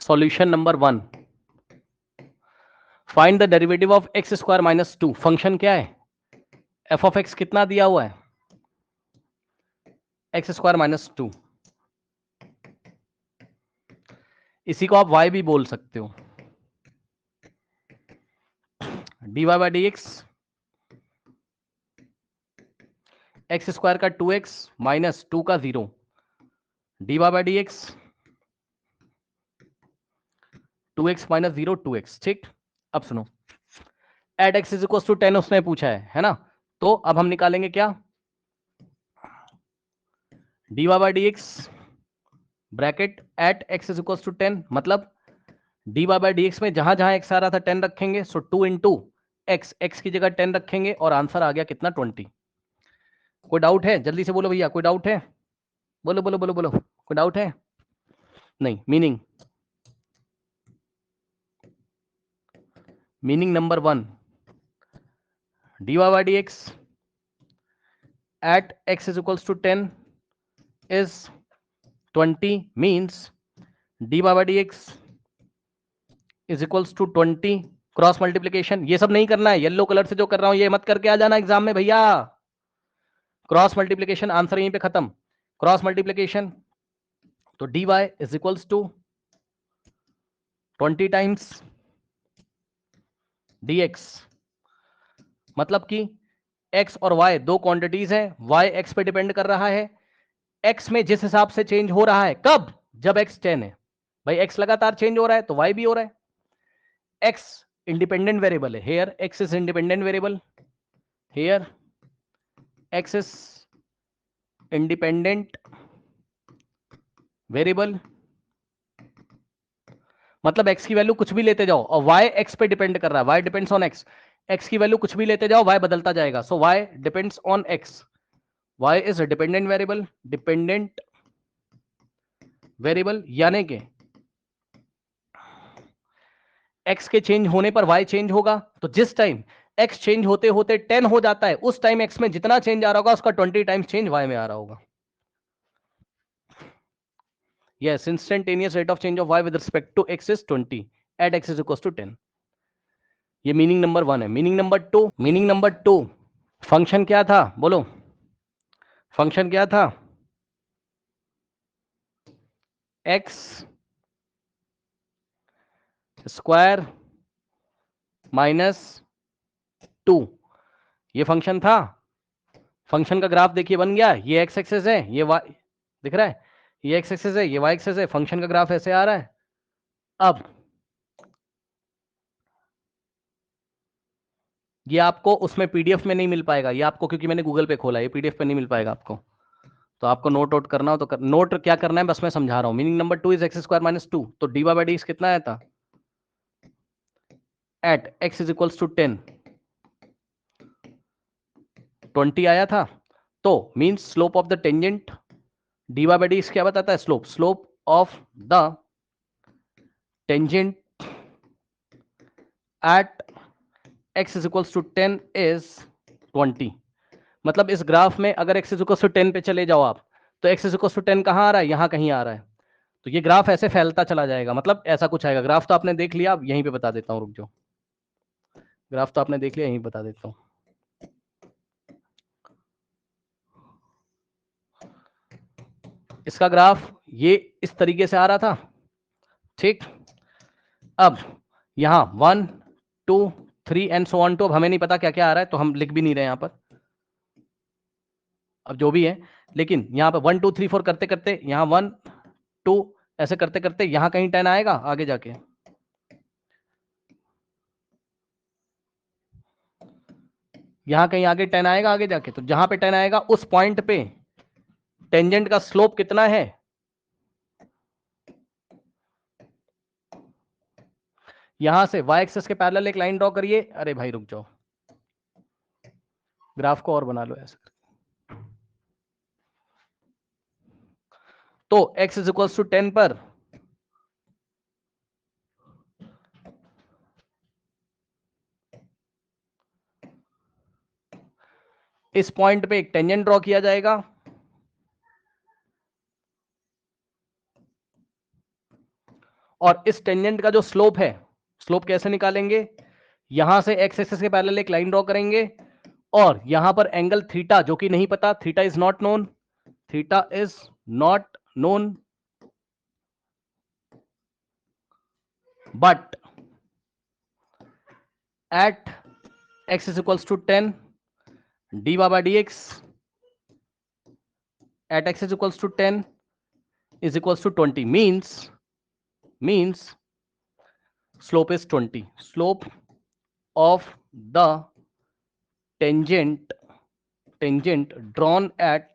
Solution number 1, find the derivative of x square minus 2। Function क्या है? F of x कितना दिया हुआ है? X square minus 2। इसी को आप y भी बोल सकते हो। dy by d x, x square का 2x माइनस 2 का 0, dy by d x 2x minus 0 2x। ठीक, अब सुनो, at x is equal to 10 उसने पूछा है ना? तो अब हम निकालेंगे क्या? dy by d x bracket at x is equal to 10, मतलब dy बाई डी एक्स में जहां जहां x आ रहा था 10 रखेंगे, सो 2 इंटू एक्स, एक्स की जगह 10 रखेंगे और आंसर आ गया कितना? 20। कोई डाउट है? जल्दी से बोलो भैया, कोई डाउट है? बोलो बोलो बोलो बोलो, कोई डाउट है? नहीं। Meaning number 1, dy by d x at x is equals to 10 is 20 means dy by dx is equals to 20 cross multiplication. ये सब नहीं करना है, येलो कलर से जो कर रहा हूं ये मत करके आ जाना एग्जाम में भैया। क्रॉस मल्टीप्लीकेशन, आंसर यहीं पे खत्म। क्रॉस मल्टीप्लीकेशन तो dy is equals to 20 times dx, मतलब कि x और y दो क्वांटिटीज हैं, y x पे डिपेंड कर रहा है, x में जिस हिसाब से चेंज हो रहा है, कब? जब x 10 है। भाई x लगातार चेंज हो रहा है तो y भी हो रहा है। x इंडिपेंडेंट वेरिएबल है, here x is independent variable, here x is independent variable, मतलब x की वैल्यू कुछ भी लेते जाओ और y x पे डिपेंड कर रहा है, y depends on x, x की वैल्यू कुछ भी लेते जाओ y बदलता जाएगा, सो y depends on x, y is dependent variable, dependent variable यानी कि x के चेंज होने पर y चेंज होगा, तो जिस टाइम x चेंज होते होते 10 हो जाता है उस टाइम x में जितना चेंज आ रहा होगा उसका 20 टाइम्स चेंज y में आ रहा होगा। Yes, instantaneous rate of change of y with respect to x is 20 at x is equals to 10। ये मीनिंग नंबर 1 है। मीनिंग नंबर 2, फंक्शन क्या था? बोलो, फंक्शन क्या था? x स्क्वायर माइनस 2, ये फंक्शन था। फंक्शन का ग्राफ देखिए बन गया, ये x एक्सेस है, ये y दिख रहा है, ये x एक्सेस है, ये y एक्सेस है, फंक्शन का ग्राफ ऐसे आ रहा है। अब ये आपको उसमें पीडीएफ में नहीं मिल पाएगा, ये आपको, क्योंकि मैंने गूगल पे खोला, ये पीडीएफ पे नहीं मिल पाएगा आपको, तो आपको नोट आउट करना हो तो नोट क्या करना है बस मैं समझा रहा हूं। Meaning number 2 is x square minus 2, तो डी बाई डी कितना आया था? At x is equals to 10 20 आया था, तो means slope of the tangent d by d क्या बताता है? Slope of the tangent at x is equals to 10 is 20। मतलब इस ग्राफ में अगर एक्स इज इक्वल्स टू 10 पे चले जाओ आप, तो एक्स इज इक्वल्स टू 10 कहां आ रहा है? यहां कहीं आ रहा है, तो ये ग्राफ ऐसे फैलता चला जाएगा, मतलब ऐसा कुछ आएगा। ग्राफ तो आपने देख लिया, अब यहीं पे बता देता हूं, रुक जाओ, ग्राफ तो आपने देख लिया, यहीं बता देता हूं। इसका ग्राफ ये इस तरीके से आ रहा था, ठीक। अब यहां 1 2 3 एंड सो ऑन टू, अब हमें नहीं पता क्या क्या आ रहा है तो हम लिख भी नहीं रहे यहां पर, अब जो भी है, लेकिन यहां पर 1 2 3 4 करते करते यहां 1 2 ऐसे करते करते यहां कहीं 10 आएगा आगे जाके, यहां कहीं आगे 10 आएगा आगे जाके, तो जहां पे 10 आएगा उस पॉइंट पे टेंजेंट का स्लोप कितना है? यहां से y एक्सिस के पैरेलल एक लाइन ड्रॉ करिए। अरे भाई रुक जाओ, ग्राफ को और बना लो ऐसे, तो x इज इक्वल टू 10 पर इस पॉइंट पे एक टेंजेंट ड्रॉ किया जाएगा, और इस टेंजेंट का जो स्लोप है, स्लोप कैसे निकालेंगे, यहां से एक्स एक्सिस के पैरेलल एक लाइन ड्रॉ करेंगे और यहां पर एंगल थीटा जो कि नहीं पता, theta is not known, theta is not known, but at x is equals to 10 dy by dx at x is equals to 10 is equals to 20 means slope is 20. Slope of the tangent drawn at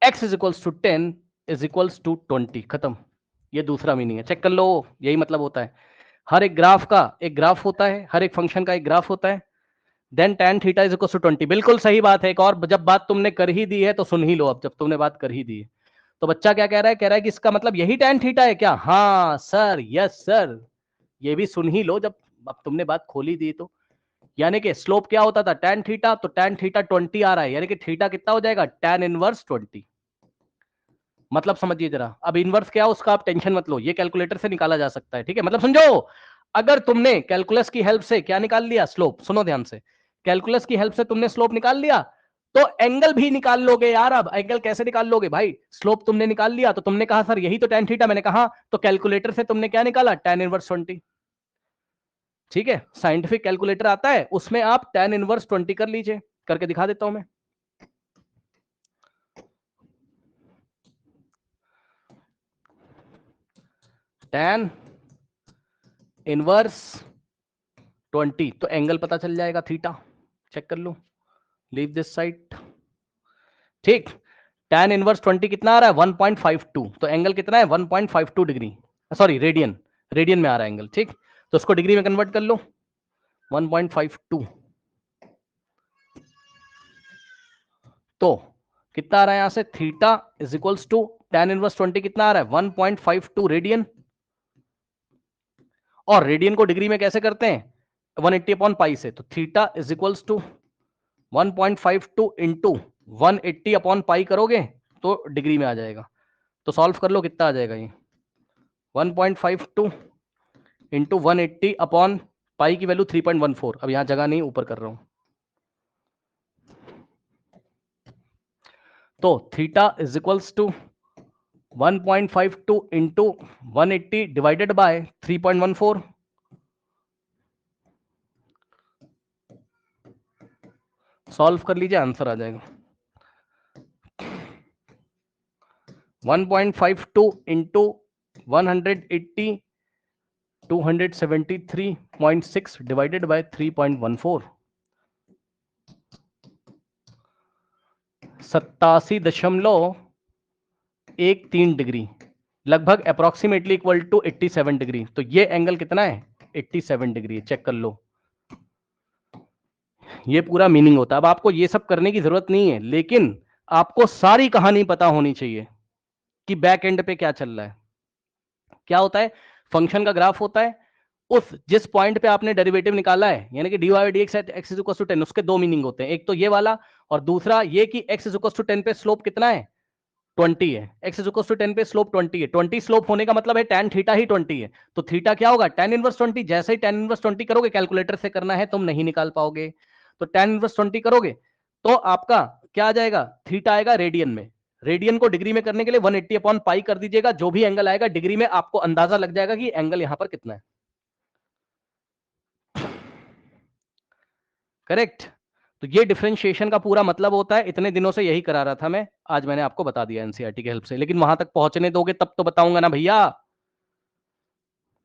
x is equals to 10 is equals to 20. खत्म. ये दूसरा meaning है, check कर लो. यही मतलब होता है, हर एक ग्राफ का एक ग्राफ होता है, हर एक फंक्शन का एक ग्राफ होता है. Then tan theta is equal to 20. बिल्कुल सही बात है. एक और जब बात तुमने कर ही दी है तो सुन ही लो. अब जब तुमने बात कर ही दी है तो बच्चा क्या कह रहा है कि इसका मतलब यही tan थीटा है क्या? हाँ सर, यस सर. ये भी सुन ही लो, जब अब तुमने बात खोली दी तो. यानी कि स्लोप क्या होता था tan थीटा, तो tan थीटा 20 आ रहा है, यानी कि थीटा कितना हो जाएगा tan इनवर्स 20. मतलब समझिए जरा. अब इनवर्स क्या, उसका आप टेंशन मत लो, ये कैलकुलेटर से निकाला जा सकता है. ठीक है, मतलब समझो, अगर तुमने कैलकुलस की हेल्प से क्या निकाल लिया, स्लोप. सुनो ध्यान से, कैलकुलस की हेल्प से तुमने स्लोप निकाल लिया तो एंगल भी निकाल लोगे यार. अब एंगल कैसे निकाल लोगे भाई? स्लोप तुमने निकाल लिया तो तुमने कहा सर यही तो tan थीटा, मैंने कहा तो कैलकुलेटर से तुमने क्या निकाला, tan इनवर्स 20. ठीक है, साइंटिफिक कैलकुलेटर आता है, उसमें आप tan इनवर्स 20 कर लीजिए. करके दिखा देता हूं मैं. tan इनवर्स 20 तो एंगल पता चल जाएगा थीटा. चेक कर लो, लीव दिस साइड. ठीक, tan इनवर्स 20 कितना आ रहा है 1.52. तो एंगल कितना है 1.52 डिग्री, सॉरी रेडियन, रेडियन में आ रहा है एंगल. ठीक, तो उसको डिग्री में कन्वर्ट कर लो. 1.52 तो कितना आ रहा है यहां से, theta is equals to tan inverse 20 कितना आ रहा है 1.52 रेडियन. और रेडियन को डिग्री में कैसे करते हैं, 180 अपॉन पाई से. तो theta is equals to 1.52 into 180 upon pi करोगे तो डिग्री में आ जाएगा. तो सॉल्व कर लो, कितना आ जाएगा ये 1.52 इंटू 180 अपॉन पाई की वैल्यू 3.14. अब यहां जगह नहीं, ऊपर कर रहा हूं. तो theta is equals to 1.52 into 180 divided by 3.14. Solve कर लीजिए, आंसर आ जाएगा 1.52 इंटू 180 273.6 डिवाइडेड बाय 3.14. 87.13 डिग्री, लगभग अप्रोक्सीमेटली इक्वल टू 87 डिग्री. तो ये एंगल कितना है 87 डिग्री. चेक कर लो, ये पूरा मीनिंग होता है. अब आपको ये सब करने की जरूरत नहीं है, लेकिन आपको सारी कहानी पता होनी चाहिए कि बैक एंड पे क्या चल रहा है. क्या होता है, फंक्शन का ग्राफ होता है, उस जिस पॉइंट पे आपने डेरिवेटिव निकाला है, यानी कि dy by dx at x is equal to 10, उसके दो मीनिंग होते हैं. एक तो ये वाला, और दूसरा ये कि x इज इक्वल टू 10 पे स्लोप कितना है 20 है. x इज इक्वल टू 10 पे स्लोप 20 है. 20 स्लोप होने का मतलब है tan थीटा ही 20 है. तो थीटा क्या होगा tan इनवर्स 20. जैसे ही tan इनवर्स 20 करोगे, कैलकुलेटर से करना है, तुम नहीं निकाल पाओगे. तो tan इनवर्स 20 करोगे तो आपका क्या आ जाएगा, थीटा आएगा रेडियन में. रेडियन को डिग्री में करने के लिए 180 अपॉन पाई कर दीजिएगा. जो भी एंगल आएगा डिग्री में, आपको अंदाजा लग जाएगा कि एंगल यहां पर कितना है. करेक्ट. तो ये डिफरेंशिएशन का पूरा मतलब होता है. इतने दिनों से यही करा रहा था मैं, आज मैंने आपको बता दिया एनसीईआरटी की हेल्प से. लेकिन वहां तक पहुंचने दोगे तब तो बताऊंगा ना भैया.